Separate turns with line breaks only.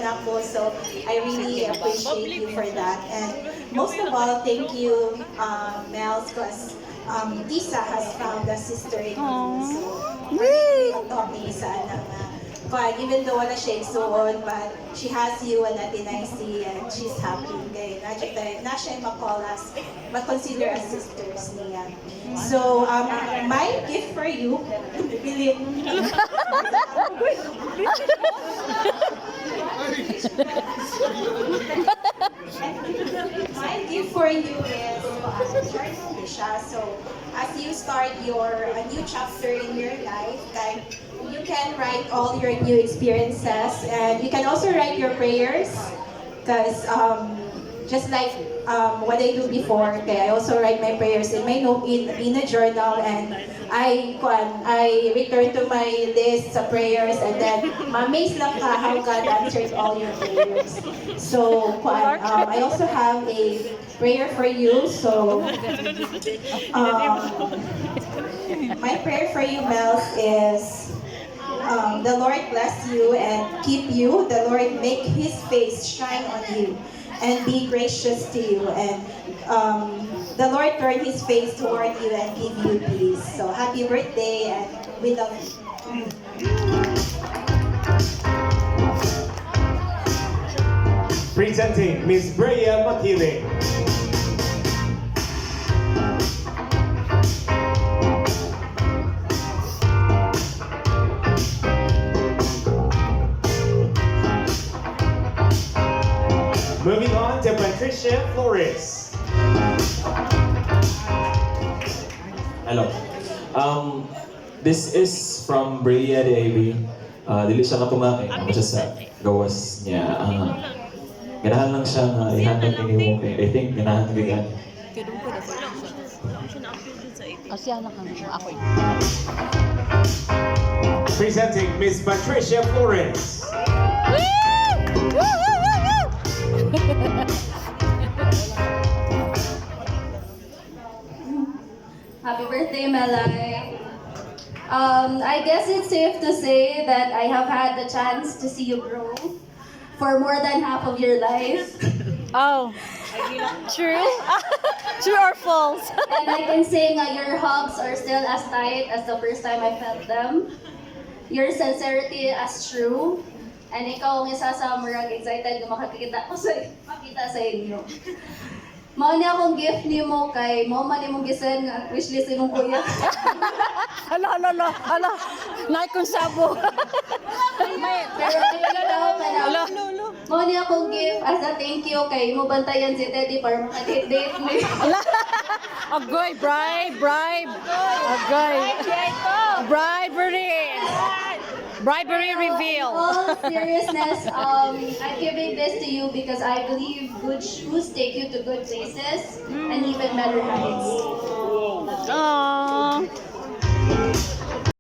anak ko. So I really appreciate you for that. And most of all, thank you, Mel, because Tisa has found a sister in me. So talking sa but even though wala siya igsuon, but she has you and Ate Nicey and she's happy. Kaya na siya ma-call us, but consider us sisters niya. So, my gift for you, bili. My gift for you is journal siya. So, as you start a new chapter in your life, like, you can write all your new experiences, and you can also write your prayers, because just like what I do before, okay, I also write my prayers in my note in a journal, and I return to my list of prayers, and then ma-amaze lang ka how God answered all your prayers. So I also have a prayer for you. So my prayer for you, Mel, is the Lord bless you and keep you. The Lord make His face shine on you and be gracious to you. And the Lord turn His face toward you and give you peace. So happy birthday, and we love you.
Presenting Miss Brea Makiling. Moving on to Patricia Flores.
Hello. This is from Brea de Ivy. Dili siya katumaki. Ano siya sa gawas niya. Ganahan lang siya nga ihatag ni mo kay I think ganahan bigyan.
Asya na kami ako.
Presenting Miss Patricia Flores.
Happy birthday, Melay. I guess it's safe to say that I have had the chance to see you grow for more than half of your life.
Oh, true? True or false?
And I can say nga your hugs are still as tight as the first time I felt them. Your sincerity as true. And ikaw ang isa sa murag excited kung makakita sa inyo. Mao ni akong gift nimo kay mao man imong gisend nga wishlist imong kuya.
Ala. Nay kung sabo.
Pero
Ala.
mao ni akong gift as a thank you kay imo bantayan si Teddy para makadate me.
Ala. Agoy, bribe. Agoy. Bribery reveal.
In all seriousness, I'm giving this to you because I believe good shoes take you to good places and even better heights.
Aww.